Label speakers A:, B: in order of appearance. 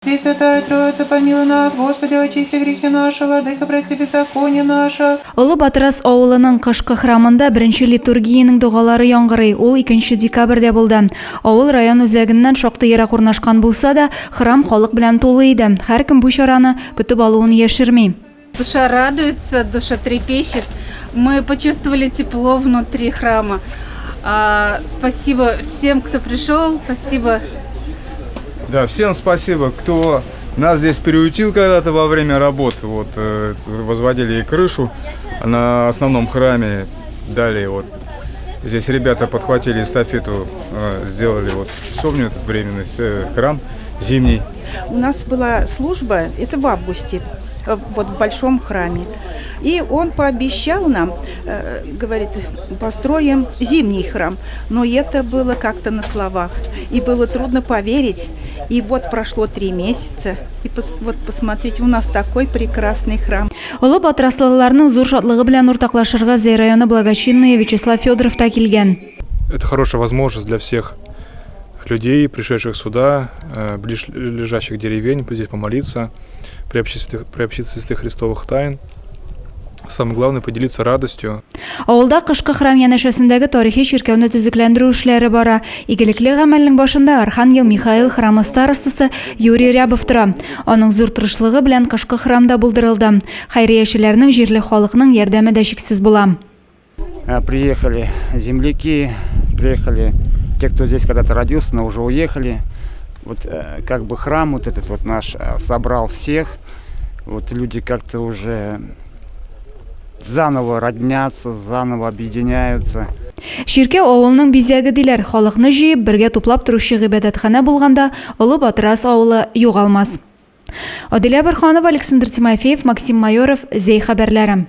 A: Пресвятая Троица, помилуй нас, Господи, очисти грехи наши, владыка, прости беззаконие наше.
B: Улы Батырас авылының кышкы храмында беренче литургиянең дугалары яңгырый. Ул 2 декабрьдә булды. Авыл район үзәгеннән шактый ерак урнашкан булса да, храм халык белән тулы иде. Һәркем бу чараны көтеп алуын яшерми.
C: Душа радуется, душа трепещет. Мы почувствовали тепло внутри храма. Спасибо всем, кто пришел. Спасибо.
D: Да, всем спасибо, кто нас здесь приютил когда-то во время работ. Вот, возводили и крышу на основном храме. Далее вот здесь ребята подхватили эстафету, сделали вот часовню, этот временный храм зимний.
E: У нас была служба, это в августе, вот в большом храме. И он пообещал нам, говорит, построим зимний храм. Но это было как-то на словах. И было трудно поверить. И вот прошло 3 месяца. И вот посмотрите, у нас такой прекрасный храм.
B: Улы Батыраслыларның зур шатлыгы белән уртаклашырга Зей районы благочинный Вячеслав Федоров та килгән.
F: Это хорошая возможность для всех людей, пришедших сюда, ближайших деревень, здесь помолиться, приобщиться святых христовых тайн. Самое главное — поделиться радостью.
B: Авылда кышкы храм янәшәсендәге тарихи чиркәүне төзекләндерү эшләре бара. Игелекле гамәлнең башында Архангел Михаил храмы старостасы Юрий Рябов тора. Аның зур тырышлыгы белән кышкы храмда булдырылды. Хәйриячеләрнең, җирле халыкның ярдәме дә чиксез була.
G: Приехали земляки, приехали те, кто здесь когда-то родился, но уже уехали. Вот как бы храм вот этот вот наш собрал всех. Вот люди как-то уже заново роднятся, заново объединяются.
B: Чиркәү авылның бизәге диләр. Халыкны җыеп бергә туплап торучы гыйбадәтханә булганда Улы Батырас авылы югалмас. Адилә Борханова, Александр Тимофеев, Максим Майоров, Зей хәбәрләре.